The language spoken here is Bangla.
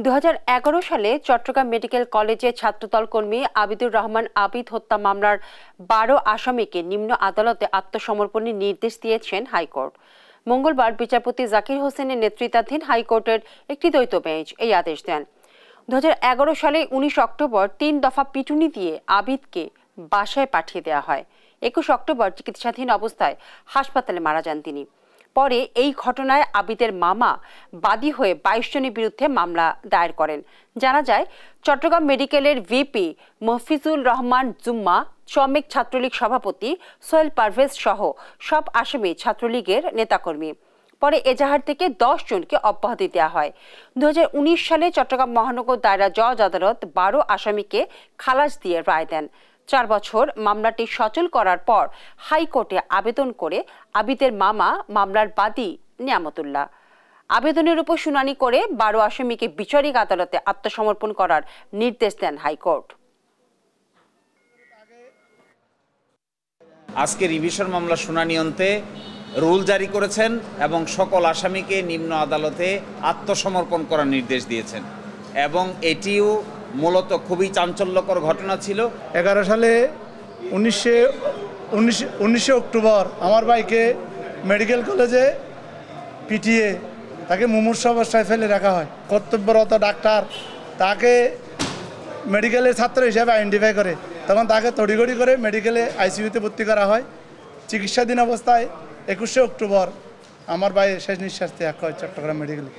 2011 সালে চট্টগ্রাম মেডিকেল কলেজের ছাত্রদল কর্মী আবিদুর রহমান আবিদ হত্যা মামলার 12 আসামিকে নিম্ন আদালতে আত্মসমর্পণের নির্দেশ দিয়েছেন হাইকোর্ট। মঙ্গলবার বিচারপতি জাকির হোসেনের নেতৃত্বাধীন হাইকোর্টের একটি দ্বৈত বেঞ্চ এই আদেশ দেন। 2011 সালে 19 অক্টোবর 3 দফা পিটুনি দিয়ে আবিদকে বাসায় পাঠিয়ে দেওয়া হয়। 21 অক্টোবর চিকিৎসাধীন অবস্থায় হাসপাতালে মারা যান তিনি। পরে এই ঘটনায় আবিদের মামা বাদী হয়ে 22 জনের বিরুদ্ধে মামলা দায়ের করেন। জানা যায়, চট্টগ্রাম মেডিকেলের ভিপি মফিজুল রহমান জুম্মা, চমেক ছাত্রলীগ সভাপতি সোহেল পারভেজ সহ সব আসামি ছাত্রলীগের নেতাকর্মী। পরে এজাহার থেকে 10 জনকে অব্যাহতি দেওয়া হয়। 2019 সালে চট্টগ্রাম মহানগর দায়রা জজ আদালত 12 আসামিকে খালাস দিয়ে রায় দেন। 4 বছর মামলাটি সচল করার পর হাইকোর্টে আবেদন করে আবিদের মামা মামলার বাদী নিয়ামতুল্লাহ। আবেদনের উপর শুনানি করে 12 আসামিকে বিচারিক আদালতে আত্মসমর্পণ করার নির্দেশ দেন হাইকোর্ট। আজকে রিভিশন মামলা শুনানি অন্তে রুল জারি করেছেন এবং সকল আসামিকে নিম্ন আদালতে আত্মসমর্পণ করার নির্দেশ দিয়েছেন এবং এটিও মূলত খুবই চাঞ্চল্যকর ঘটনা ছিল। 11 সালে 19 অক্টোবর আমার ভাইকে মেডিকেল কলেজে পিটিয়ে তাকে মুমূর্ষু অবস্থায় ফেলে রাখা হয়। কর্তব্যরত ডাক্তার তাকে মেডিকেলের ছাত্র হিসেবে আইডেন্টিফাই করে, তখন তাকে তড়িঘড়ি করে মেডিকেলে আইসিইউতে ভর্তি করা হয়। চিকিৎসাধীন অবস্থায় 21 অক্টোবর আমার ভাই শেষ নিঃশ্বাস ত্যাগ হয় চট্টগ্রাম মেডিকেলে।